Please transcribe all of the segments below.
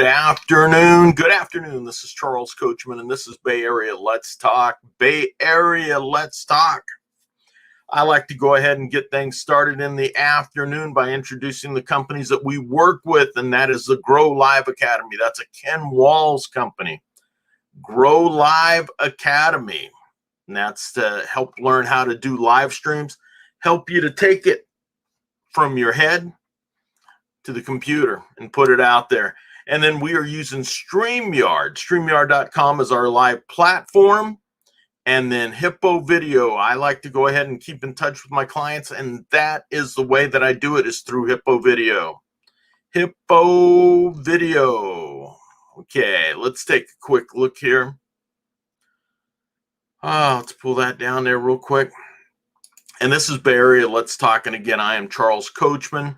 afternoon. Good afternoon. This is Charles Coachman, and this is Bay Area Let's Talk. Bay Area Let's Talk. I like to go ahead and get things started in the afternoon by introducing the companies that we work with, and that is the Grow Live Academy. That's a Ken Wall's company. Grow Live Academy. And that's to help learn how to do live streams, help you to take it from your head to the computer and put it out there. And then we are using StreamYard. StreamYard.com is our live platform. And then Hippo Video. I like to go ahead and keep in touch with my clients, and that is the way that I do it, is through Hippo Video. Hippo Video. Okay, let's take a quick look here. Let's pull that down there real quick. And this is Bay Area Let's Talk. And again, I am Charles Coachman.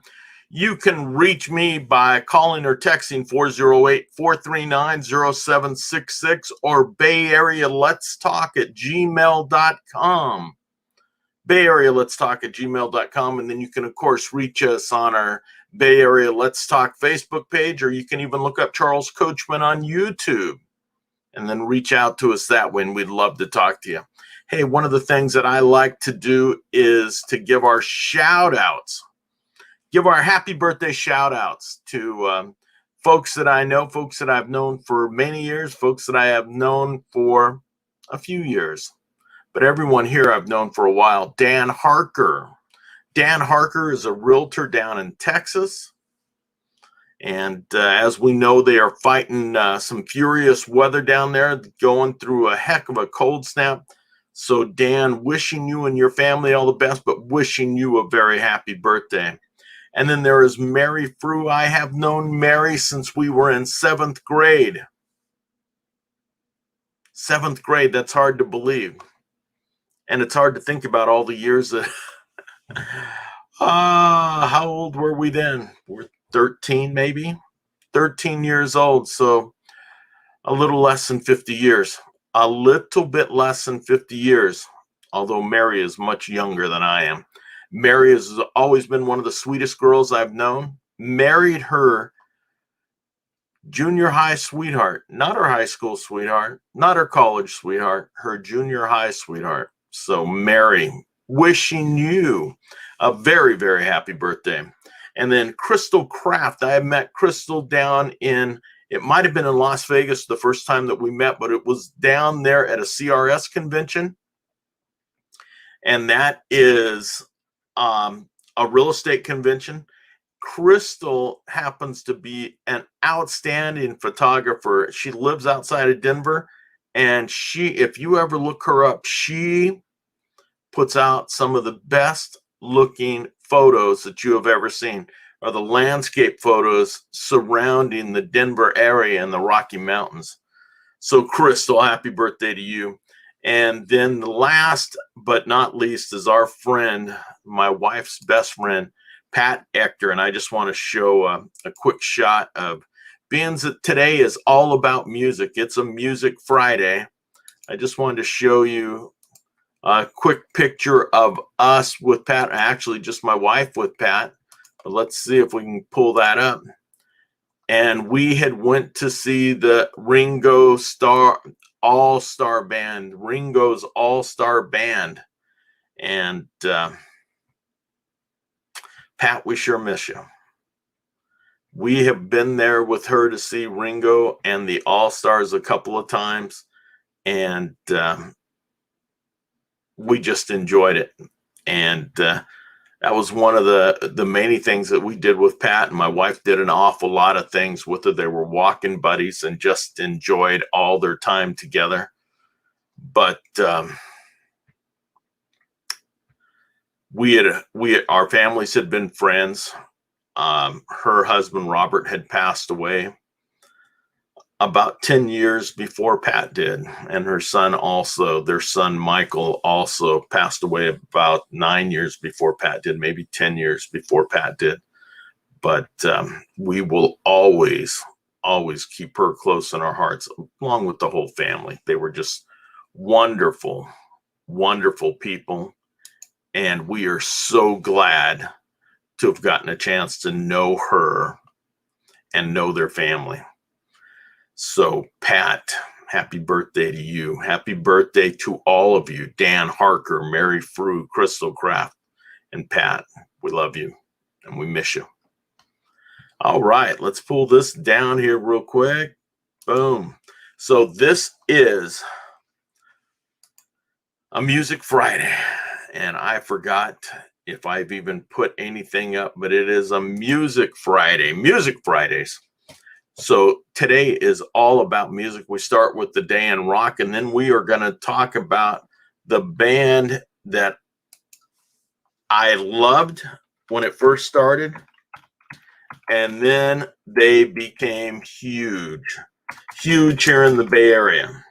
You can reach me by calling or texting 408-439-0766 or Bay Area Let's Talk at gmail.com. Bay Area Let's Talk at gmail.com. And then you can, of course, reach us on our Bay Area Let's Talk Facebook page, or you can even look up Charles Coachman on YouTube and then reach out to us that way, and we'd love to talk to you. Hey, one of the things that I like to do is to give our shout outs. Give our happy birthday shout outs to folks that I know, folks that I've known for many years, folks that I have known for a few years. But everyone here I've known for a while. Dan Harker. Dan Harker is a realtor down in Texas. And as we know, they are fighting some furious weather down there, going through a heck of a cold snap. So Dan, wishing you and your family all the best, but wishing you a very happy birthday. And then there is Mary Frew. I have known Mary since we were in 7th grade. 7th grade, that's hard to believe. And it's hard to think about all the years that, how old were we then? We're 13 maybe? 13 years old, so a little less than 50 years. A little bit less than 50 years, although Mary is much younger than I am. Mary has always been one of the sweetest girls I've known. Married her junior high sweetheart, not her high school sweetheart, not her college sweetheart, her junior high sweetheart. So Mary, wishing you a very, very happy birthday. And then Crystal Kraft. I have met Crystal down in, it might have been in Las Vegas the first time that we met, but it was down there at a CRS convention. And that is a real estate convention. Crystal happens to be an outstanding photographer. She lives outside of Denver, and she, if you ever look her up, she puts out some of the best looking photos that you have ever seen, are the landscape photos surrounding the Denver area and the Rocky Mountains. So Crystal, happy birthday to you. And then the last but not least is our friend, my wife's best friend, Pat Hector. And I just want to show a quick shot of, being that today is all about music. It's a Music Friday. I just wanted to show you a quick picture of us with Pat, actually just my wife with Pat. But let's see if we can pull that up. And we had went to see the Ringo All-Star Band, Ringo's All-Star Band. And Pat, we sure miss you. We have been there with her to see Ringo and the All-Stars a couple of times, and we just enjoyed it. And that was one of the many things that we did with Pat, and my wife did an awful lot of things with her. They were walking buddies and just enjoyed all their time together. But our families had been friends. Her husband, Robert, had passed away about 10 years before Pat did. And her son also, their son, Michael, also passed away about 9 years before Pat did, maybe 10 years before Pat did. But we will always keep her close in our hearts, along with the whole family. They were just wonderful, wonderful people. And we are so glad to have gotten a chance to know her and know their family. So, Pat, happy birthday to you. Happy birthday to all of you. Dan Harker, Mary Frew, Crystal Craft, and Pat. We love you and we miss you. All right, let's pull this down here real quick. Boom. So this is a Music Friday, and I forgot if I've even put anything up, but it is a Music Friday, Music Fridays. So today is all about music. We start with the day in rock, and then we are going to talk about the band that I loved when it first started, and then they became huge here in the Bay Area.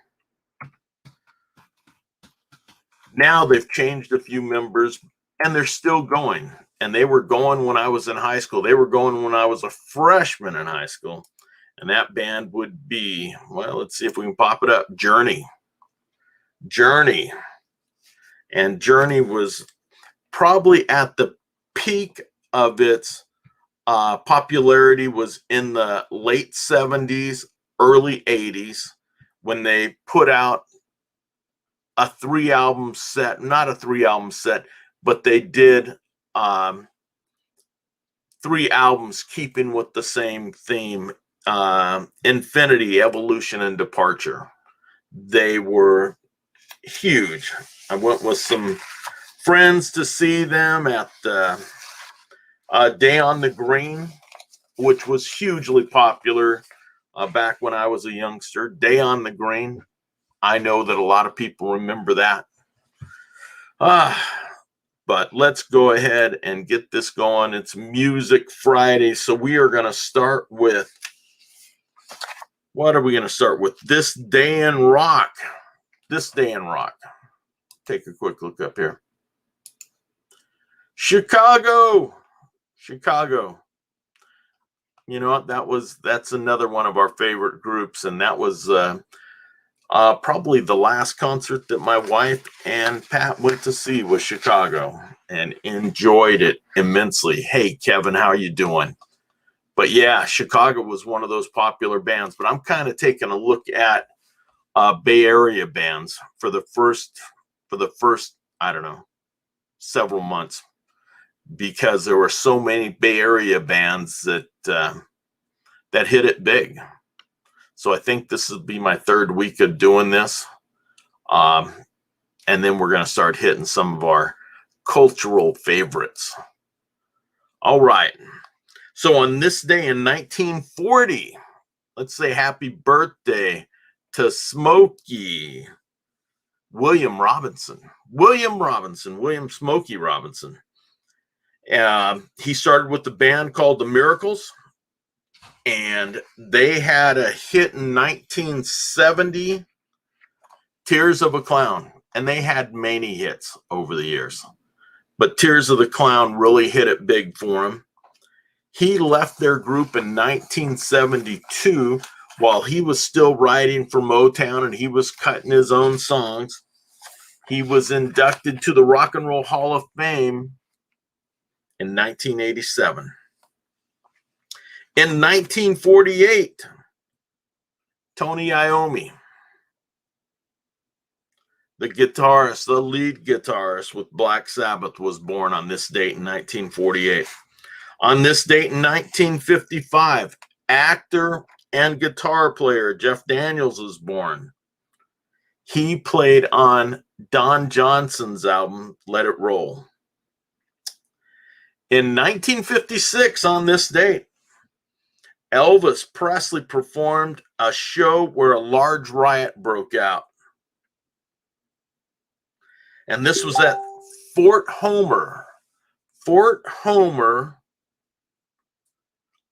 Now they've changed a few members, and they're still going. And they were going when I was in high school. They were going when I was a freshman in high school. And that band would be, well, let's see if we can pop it up. Journey. And Journey was probably at the peak of its popularity was in the late 70s, early 80s, when they put out a 3-album set, not a 3-album set, but they did 3 albums keeping with the same theme, Infinity, Evolution, and Departure. They were huge. I went with some friends to see them at the Day on the Green, which was hugely popular back when I was a youngster. Day on the Green. I know that a lot of people remember that. But let's go ahead and get this going. It's Music Friday. So we are going to start with, what are we going to start with? This Day in Rock. This Day in Rock. Take a quick look up here. Chicago. You know what? That's another one of our favorite groups. And that was probably the last concert that my wife and Pat went to see was Chicago, and enjoyed it immensely. Hey, Kevin, how are you doing? But yeah, Chicago was one of those popular bands. But I'm kind of taking a look at Bay Area bands for the first, I don't know, several months, because there were so many Bay Area bands that that hit it big. So I think this will be my 3rd week of doing this. And then we're going to start hitting some of our cultural favorites. All right. So on this day in 1940, let's say happy birthday to Smokey William Smokey Robinson. He started with the band called the Miracles. And they had a hit in 1970, Tears of a Clown. And they had many hits over the years. But Tears of the Clown really hit it big for him. He left their group in 1972 while he was still writing for Motown, and he was cutting his own songs. He was inducted to the Rock and Roll Hall of Fame in 1987. In 1948, Tony Iommi, the lead guitarist with Black Sabbath, was born on this date in 1948. On this date in 1955, actor and guitar player Jeff Daniels was born. He played on Don Johnson's album, Let It Roll. In 1956, on this date, Elvis Presley performed a show where a large riot broke out. And this was at Fort Homer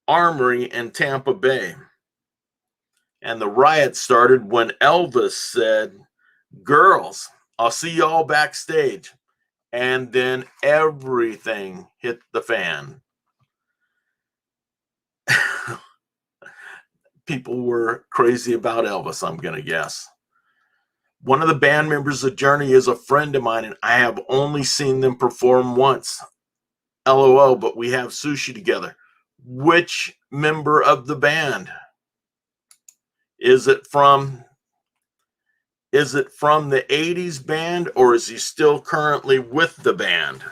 Armory in Tampa Bay. And the riot started when Elvis said, "Girls, I'll see y'all backstage." And then everything hit the fan. People were crazy about Elvis, I'm going to guess. One of the band members of Journey is a friend of mine, and I have only seen them perform once. LOL, but we have sushi together. Which member of the band Is it from the 80s band, or is he still currently with the band?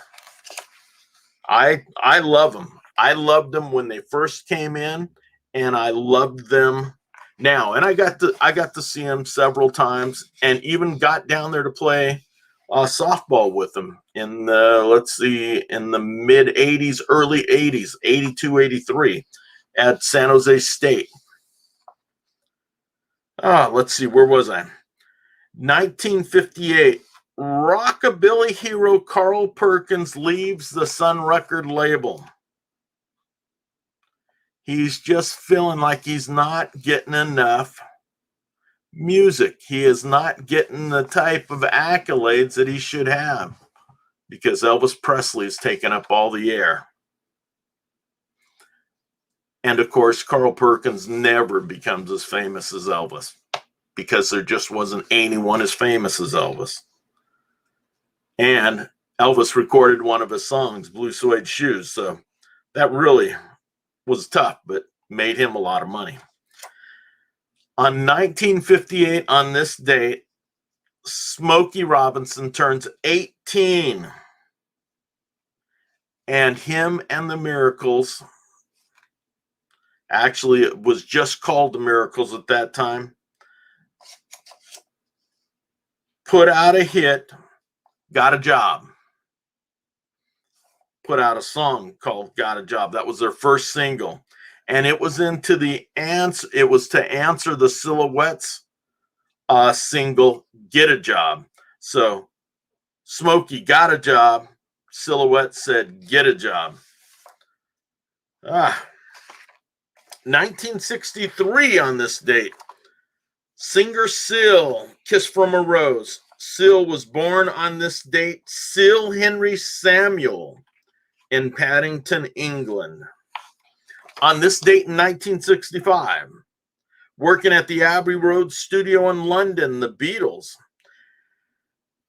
I love them. I loved them when they first came in, and I loved them now. And I got to see them several times, and even got down there to play softball with them in the mid 80s, early 80s, 82, 83 at San Jose State. Let's see, where was I? 1958, rockabilly hero Carl Perkins leaves the Sun record label. He's just feeling like he's not getting enough music. He is not getting the type of accolades that he should have, because Elvis Presley has taken up all the air. And of course, Carl Perkins never becomes as famous as Elvis, because there just wasn't anyone as famous as Elvis. And Elvis recorded one of his songs, Blue Suede Shoes. So that really was tough, but made him a lot of money. On 1958, on this date, Smokey Robinson turns 18. And him and the Miracles, actually it was just called the Miracles at that time, put out a hit, Got a Job. Put out a song called Got a Job. That was their first single. And it was to answer the Silhouettes single, Get a Job. So Smokey got a job. Silhouette said, get a job. 1963 on this date, singer Syl, Kiss from a Rose. Syl was born on this date, Syl Henry Samuel, in Paddington, England. On this date in 1965, working at the Abbey Road studio in London, the Beatles.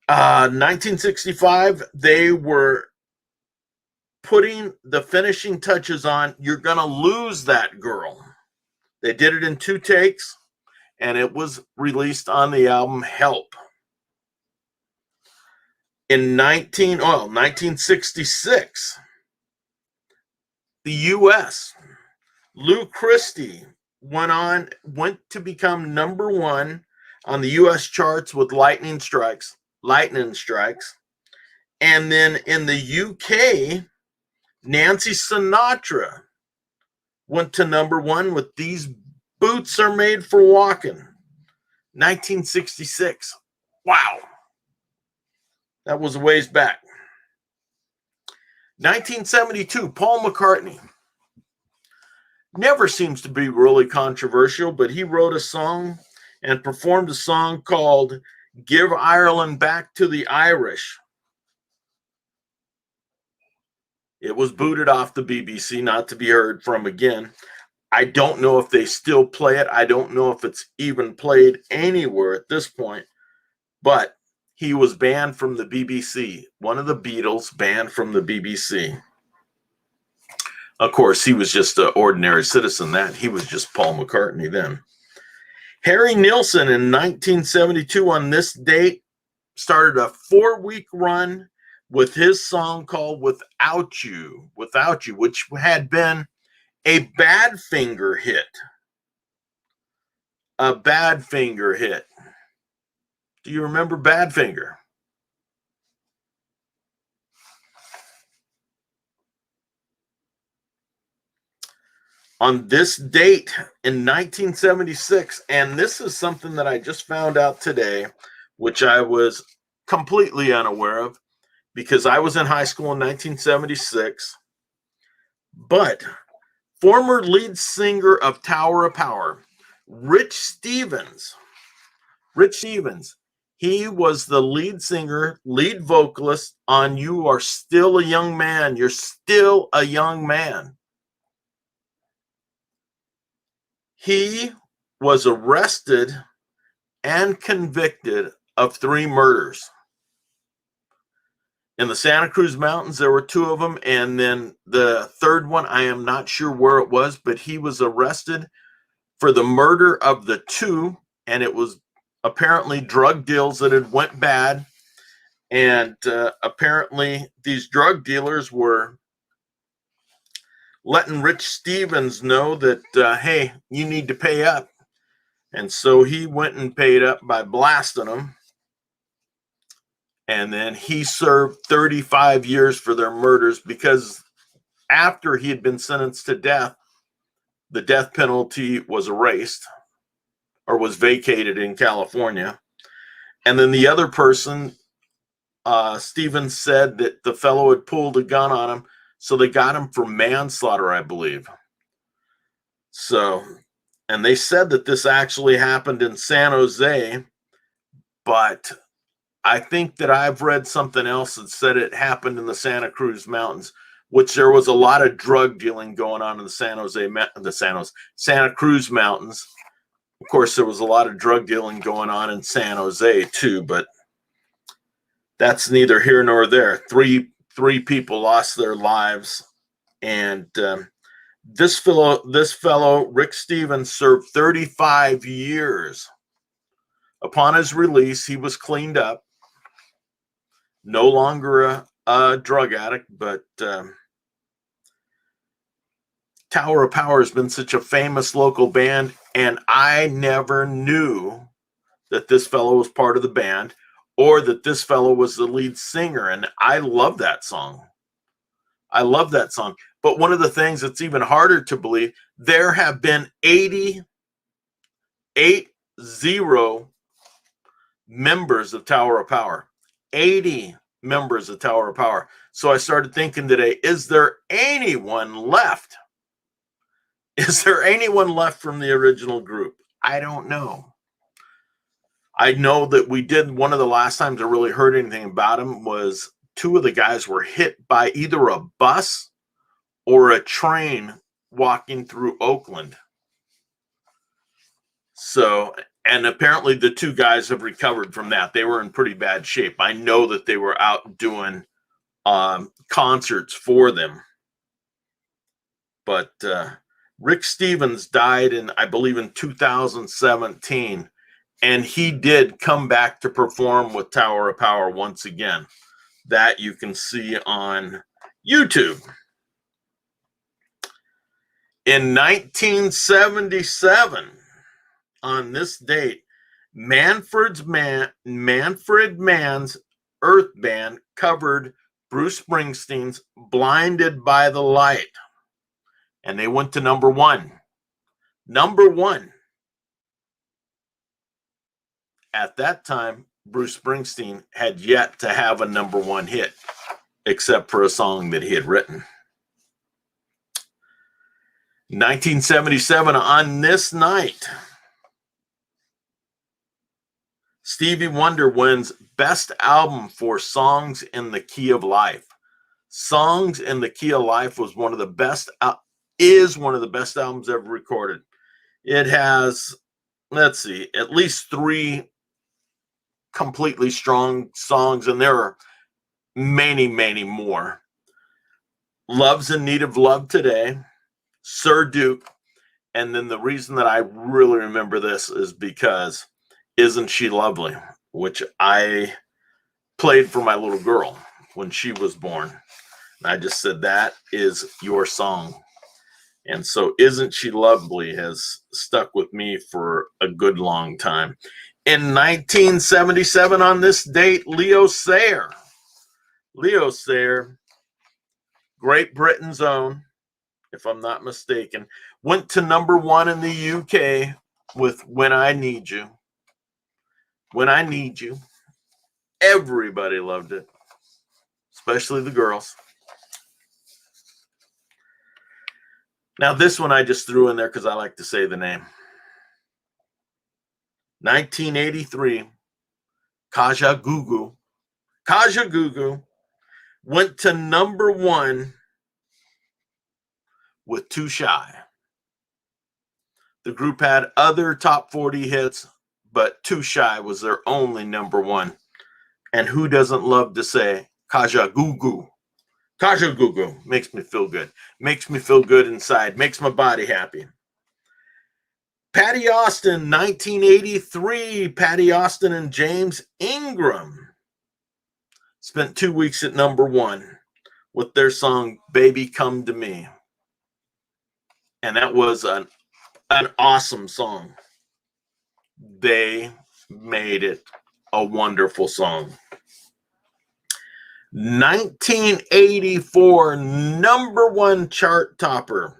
1965, they were putting the finishing touches on You're Gonna Lose That Girl. They did it in 2 takes, and it was released on the album Help. In 1966, the U.S., Lou Christie went to become number 1 on the U.S. charts with Lightning Strikes. And then in the UK, Nancy Sinatra went to number 1 with These Boots Are Made for Walking. 1966. Wow. That was a ways back. 1972, Paul McCartney. Never seems to be really controversial, but he wrote a song and performed a song called Give Ireland Back to the Irish. It was booted off the BBC, not to be heard from again. I don't know if they still play it. I don't know if it's even played anywhere at this point, but he was banned from the BBC. One of the Beatles banned from the BBC. Of course, he was just an ordinary citizen. He was just Paul McCartney then. Harry Nilsson in 1972 on this date started a 4-week run with his song called Without You, which had been a Badfinger hit. A Badfinger hit. Do you remember Badfinger? On this date in 1976, and this is something that I just found out today, which I was completely unaware of because I was in high school in 1976, but former lead singer of Tower of Power, Rich Stevens, he was the lead singer, lead vocalist on You Are Still a Young Man, You're Still a Young Man. He was arrested and convicted of 3 murders. In the Santa Cruz Mountains, there were 2 of them, and then the third one, I am not sure where it was, but he was arrested for the murder of the two, and it was apparently drug deals that had went bad. And apparently these drug dealers were letting Rich Stevens know that, hey, you need to pay up. And so he went and paid up by blasting them. And then he served 35 years for their murders, because after he had been sentenced to death, the death penalty was erased or was vacated in California. And then the other person, Stevens said that the fellow had pulled a gun on him, so they got him for manslaughter, I believe. So, and they said that this actually happened in San Jose, but I think that I've read something else that said it happened in the Santa Cruz Mountains, which there was a lot of drug dealing going on in the Santa Cruz Mountains. Of course, there was a lot of drug dealing going on in San Jose too, but that's neither here nor there. Three people lost their lives, and this fellow, Rick Stevens, served 35 years. Upon his release, he was cleaned up, no longer a drug addict, but Tower of Power has been such a famous local band, and I never knew that this fellow was part of the band, or that this fellow was the lead singer. And I love that song. I love that song. But one of the things that's even harder to believe, there have been 80 members of Tower of Power. 80 members of Tower of Power. So I started thinking today, is there anyone left? Is there anyone left from the original group? I don't know. I know that we did, one of the last times I really heard anything about him was two of the guys were hit by either a bus or a train walking through Oakland. So, and apparently the two guys have recovered from that. They were in pretty bad shape. I know that they were out doing concerts for them. But Rick Stevens died I believe in 2017. And he did come back to perform with Tower of Power once again. That you can see on YouTube. In 1977, on this date, Manfred Mann's Earth Band covered Bruce Springsteen's Blinded by the Light. And they went to number one. Number one. At that time, Bruce Springsteen had yet to have a number one hit, except for a song that he had written. 1977, on this night, Stevie Wonder wins Best Album for Songs in the Key of Life. Songs in the Key of Life was one of the best albums ever recorded. It has, let's see, at least 3 completely strong songs, and there are many, many more. Love's in Need of Love Today, Sir Duke, and then the reason that I really remember this is because Isn't She Lovely, which I played for my little girl when she was born. And I just said, that is your song. And so Isn't She Lovely has stuck with me for a good long time. In 1977, on this date, Leo Sayer, Great Britain's own, if I'm not mistaken, went to number one in the UK with When I Need You. When I Need You. Everybody loved it, especially the girls. Now, this one I just threw in there because I like to say the name. 1983, Kajagoogoo went to number one with Too Shy. The group had other top 40 hits, but Too Shy was their only number one. And who doesn't love to say Kajagoogoo? Kajagoogoo makes me feel good. Makes me feel good inside. Makes my body happy. Patty Austin, 1983. Patty Austin and James Ingram spent 2 weeks at #1 with their song Baby Come to Me. And that was an awesome song. They made it a wonderful song. 1984 #1 chart topper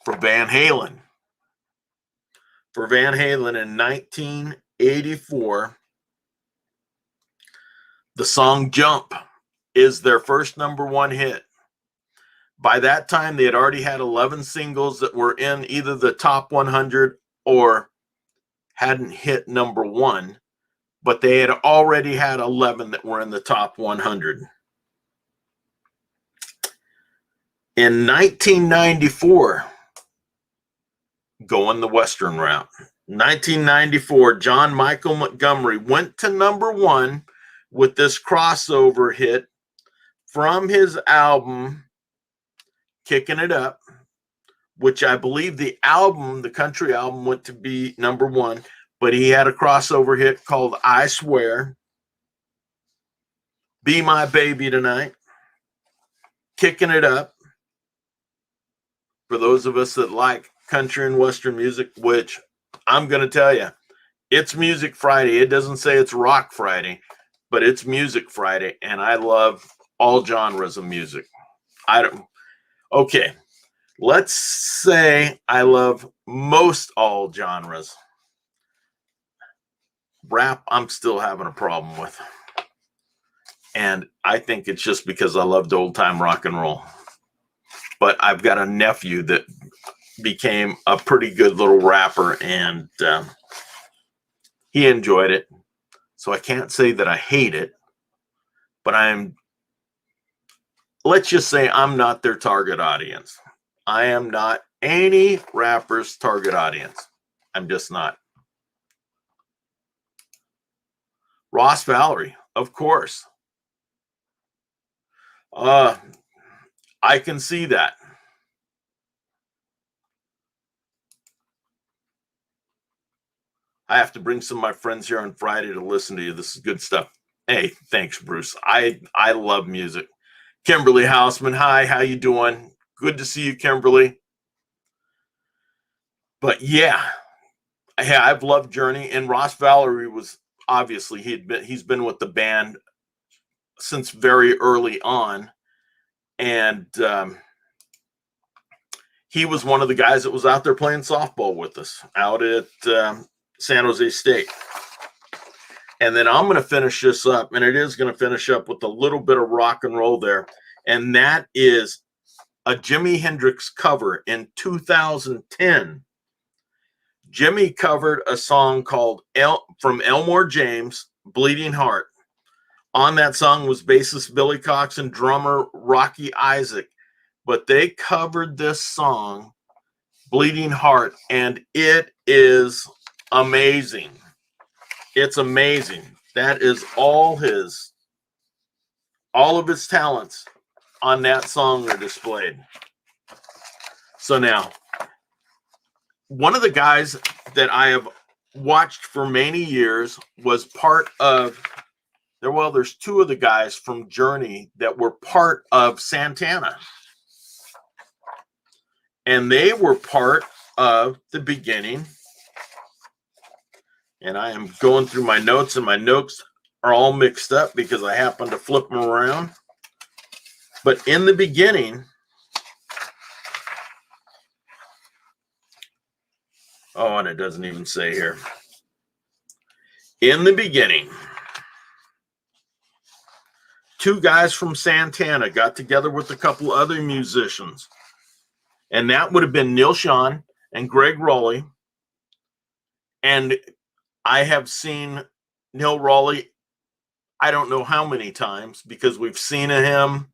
for Van Halen. For Van Halen in 1984, the song Jump is their first #1 hit. By that time, they had already had 11 singles that were in either the top 100 or hadn't hit #1, but they had already had 11 that were in the top 100. In 1994, going the Western route, 1994, John Michael Montgomery went to #1 with this crossover hit from his album Kicking It Up, which I believe the album, the country album, went to be #1, but he had a crossover hit called I Swear, Be My Baby Tonight, Kicking It Up. For those of us that like country and Western music, which I'm going to tell you, it's Music Friday. It doesn't say it's Rock Friday, but it's Music Friday, and I love all genres of music. Okay, let's say I love most all genres. Rap, I'm still having a problem with. And I think it's just because I loved old-time rock and roll. But I've got a nephew that became a pretty good little rapper, and he enjoyed it. So I can't say that I hate it, but let's just say I'm not their target audience. I am not any rapper's target audience. I'm just not. Ross Valerie, of course. I can see that. I have to bring some of my friends here on Friday to listen to you. This is good stuff. Hey, thanks, Bruce. I love music. Kimberly Hausman, hi, how you doing? Good to see you, Kimberly. But yeah, I've loved Journey, and Ross Valerie was obviously he's been with the band since very early on, and he was one of the guys that was out there playing softball with us out at San Jose State. And then I'm going to finish this up, and it is going to finish up with a little bit of rock and roll there, and that is a Jimi Hendrix cover in 2010. Jimi covered a song called from Elmore James, Bleeding Heart. On that song was bassist Billy Cox and drummer Rocky Isaac. But they covered this song, Bleeding Heart, and it is amazing. It's amazing. That is all of his talents on that song are displayed. So now, one of the guys that I have watched for many years was part of, there's two of the guys from Journey that were part of Santana. And they were part of the beginning. And I am going through my notes, and my notes are all mixed up because I happen to flip them around. But in the beginning, and it doesn't even say here. In the beginning, two guys from Santana got together with a couple other musicians. And that would have been Neil Schon and Greg Rowley. And I have seen Neil Rowley, I don't know how many times, because we've seen him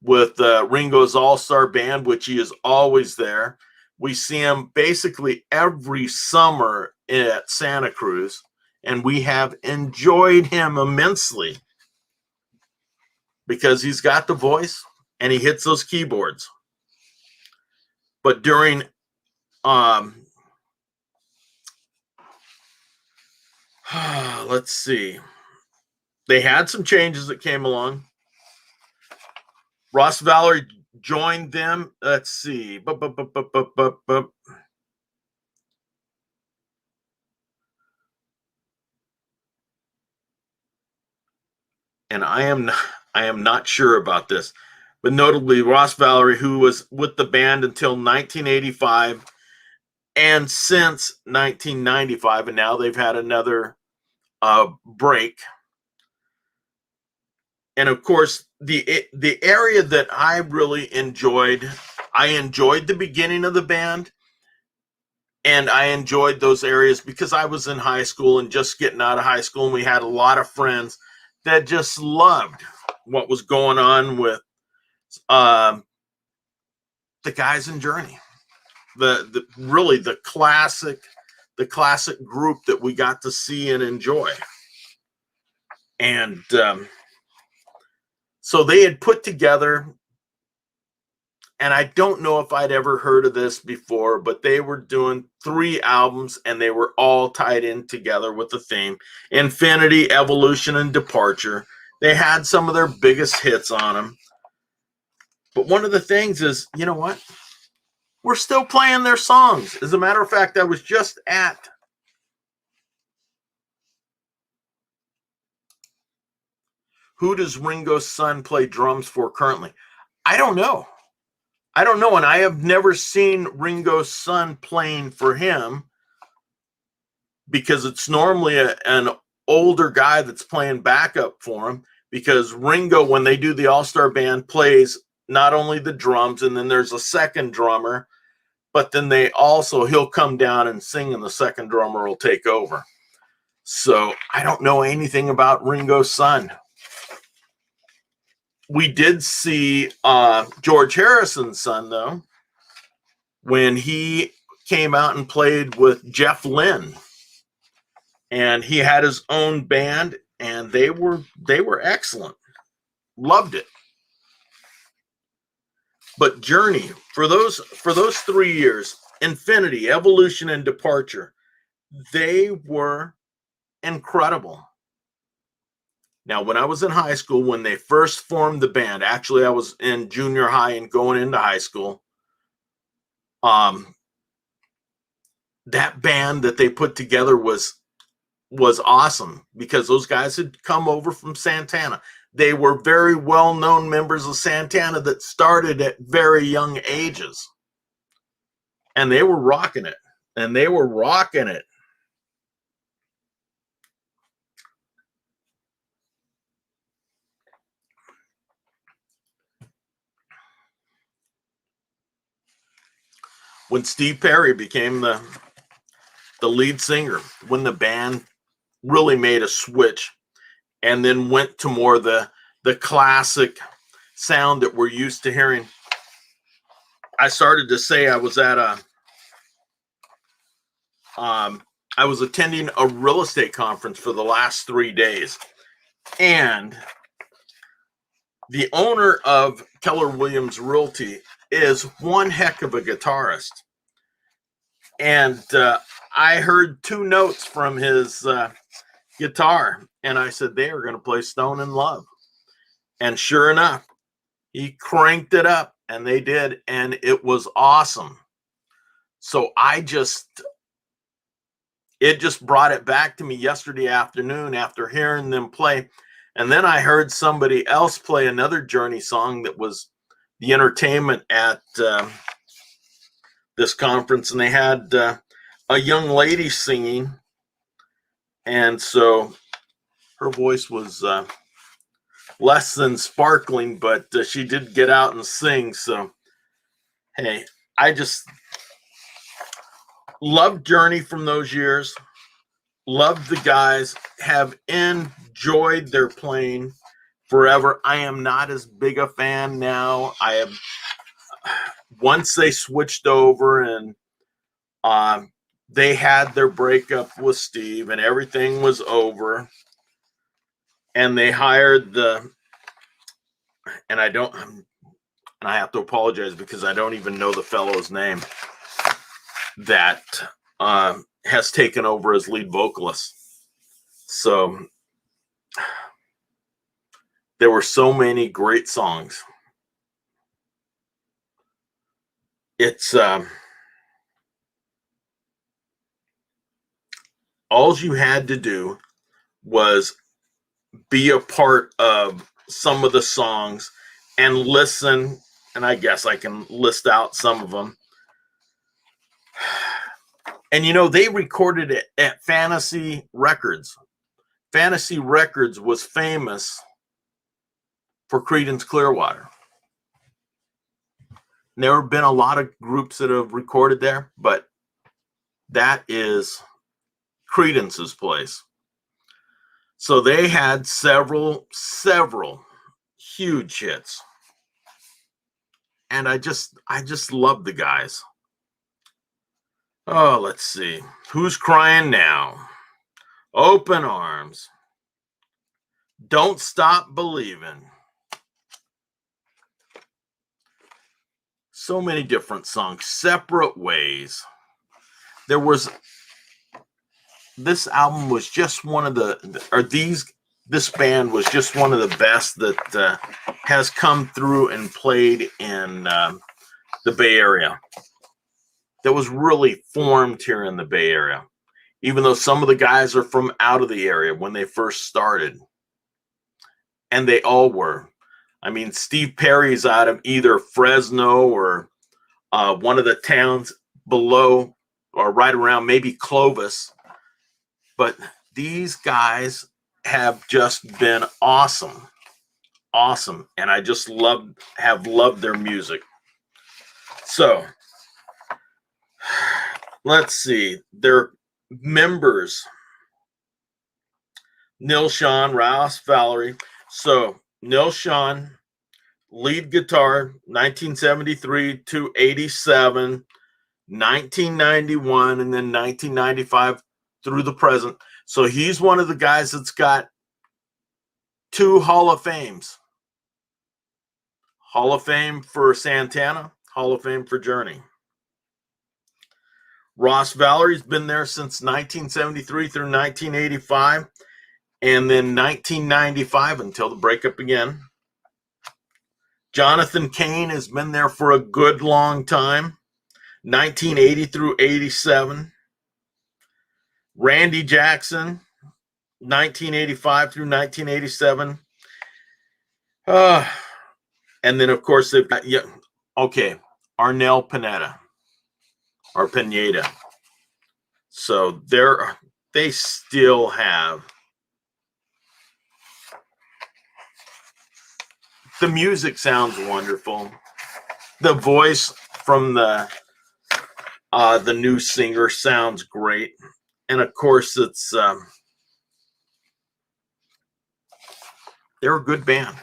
with Ringo's All-Star Band, which he is always there. We see him basically every summer at Santa Cruz, and we have enjoyed him immensely because he's got the voice and he hits those keyboards. But during let's see, they had some changes that came along. Ross Valerie joined them. Let's see. And I am not sure about this, but notably Ross Valerie, who was with the band until 1985 and since 1995, and now they've had another break. And of course, the area that I really enjoyed, I enjoyed the beginning of the band, and I enjoyed those areas because I was in high school and just getting out of high school, and we had a lot of friends that just loved what was going on with the guys in Journey, the really the classic group that we got to see and enjoy. And so they had put together, and I don't know if I'd ever heard of this before, but they were doing 3 albums, and they were all tied in together with the theme: Infinity, Evolution, and Departure. They had some of their biggest hits on them. But one of the things is, you know what? We're still playing their songs. As a matter of fact, I was just at who does Ringo's son play drums for currently? I don't know. And I have never seen Ringo's son playing for him, because it's normally an older guy that's playing backup for him, because Ringo, when they do the All-Star Band, plays not only the drums, and then there's a second drummer, but then he'll come down and sing, and the second drummer will take over. So I don't know anything about Ringo's son. We did see George Harrison's son, though, when he came out and played with Jeff Lynne, and he had his own band, and they were excellent. Loved it. But Journey, for those 3 years, Infinity, Evolution, and Departure, they were incredible. Now, when I was in high school, when they first formed the band, actually I was in junior high and going into high school, that band that they put together was awesome, because those guys had come over from Santana. They were very well-known members of Santana that started at very young ages. And they were rocking it. When Steve Perry became the lead singer, when the band really made a switch and then went to more the classic sound that we're used to hearing, I started to say I was at I was attending a real estate conference for the last 3 days, and the owner of Keller Williams Realty is one heck of a guitarist. And I heard 2 notes from his guitar, and I said, they are going to play Stone in Love. And sure enough, he cranked it up, and they did, and it was awesome. So it just brought it back to me yesterday afternoon after hearing them play. And then I heard somebody else play another Journey song that was the entertainment at this conference, and they had a young lady singing, and so her voice was less than sparkling, but she did get out and sing. So hey, I just loved Journey from those years, loved the guys, have enjoyed their playing forever. I am not as big a fan now. I have, once they switched over and they had their breakup with Steve and everything was over, and they hired and I have to apologize because I don't even know the fellow's name that has taken over as lead vocalist. So there were so many great songs. It's all you had to do was be a part of some of the songs and listen, and I guess I can list out some of them. And they recorded it at Fantasy Records. Fantasy Records was famous for Creedence Clearwater. There have been a lot of groups that have recorded there, but that is Creedence's place. So they had several huge hits. And I just love the guys. Oh, let's see. Who's Crying Now? Open Arms. Don't Stop Believing. So many different songs. Separate Ways. This album was just one of this band was just one of the best that has come through and played in the Bay Area. That was really formed here in the Bay Area, even though some of the guys are from out of the area when they first started. And they all were. I mean, Steve Perry's out of either Fresno or one of the towns below or right around maybe Clovis. But these guys have just been awesome. Awesome. And I just have loved their music. So let's see. Their members: Neil Schon, Ross Valerie. So Neil Schon, lead guitar, 1973 to 87, 1991, and then 1995 through the present. So he's one of the guys that's got 2 Hall of Fames. Hall of Fame for Santana, Hall of Fame for Journey. Ross Valerie's been there since 1973 through 1985, and then 1995 until the breakup again. Jonathan Cain has been there for a good long time, 1980 through 87. Randy Jackson, 1985 through 1987. And then, of course, they've got, Arnel Pineda. So they still have the music. Sounds wonderful. The voice from the new singer sounds great. And of course, it's they're a good band.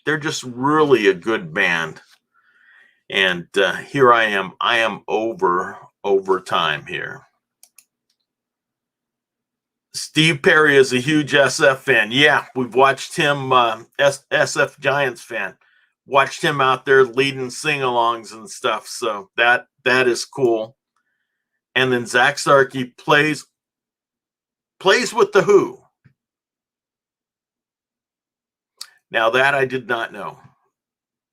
They're just really a good band. And here I am. I am over time here. Steve Perry is a huge SF fan. Yeah, we've watched him, SF Giants fan. Watched him out there leading sing-alongs and stuff. So that is cool. And then Zach Starkey plays with the Who. Now that I did not know.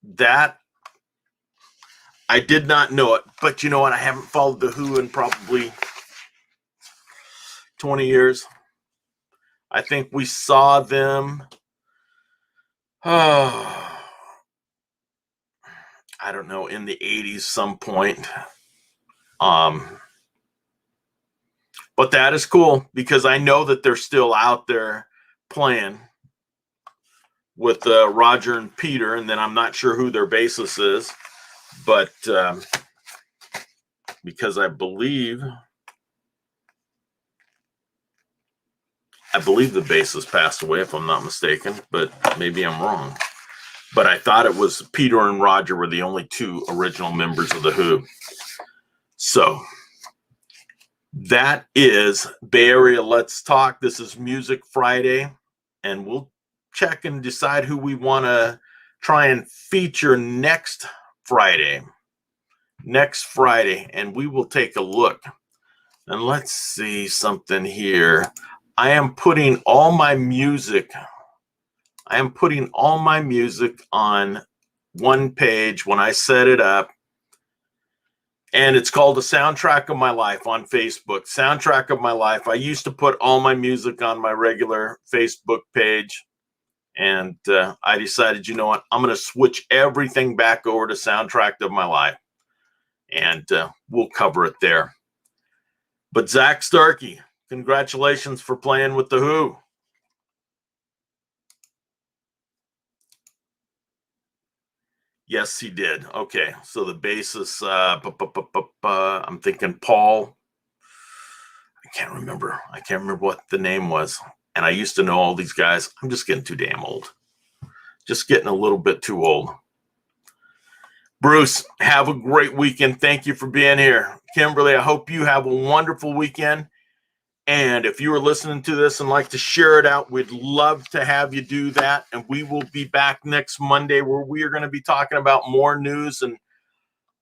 That I did not know it. But you know what? I haven't followed the Who in probably 20 years. I think we saw them. I don't know, in the 80s some point. But that is cool because I know that they're still out there playing with Roger and Peter, and then I'm not sure who their bassist is, but because I believe the bassist passed away, if I'm not mistaken, but maybe I'm wrong. But I thought it was Peter and Roger were the only 2 original members of the Who. So that is Bay Area Let's Talk. This is Music Friday, and we'll check and decide who we want to try and feature next Friday, and we will take a look. And let's see something here. I am putting all my music on one page when I set it up. And it's called The Soundtrack of My Life on Facebook. Soundtrack of My Life. I used to put all my music on my regular Facebook page. And I decided, you know what? I'm going to switch everything back over to Soundtrack of My Life. And we'll cover it there. But Zach Starkey, congratulations for playing with The Who. Yes, he did. Okay, so the bassist, I'm thinking Paul. I can't remember what the name was. And I used to know all these guys. I'm just getting too damn old. Just getting a little bit too old. Bruce, have a great weekend. Thank you for being here. Kimberly, I hope you have a wonderful weekend. And if you are listening to this and like to share it out, we'd love to have you do that. And we will be back next Monday where we are going to be talking about more news and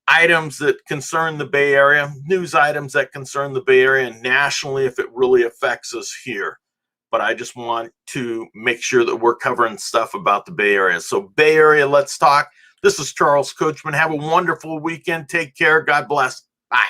items that concern the Bay Area, news items that concern the Bay Area and nationally if it really affects us here. But I just want to make sure that we're covering stuff about the Bay Area. So Bay Area, let's talk. This is Charles Coachman. Have a wonderful weekend. Take care. God bless. Bye.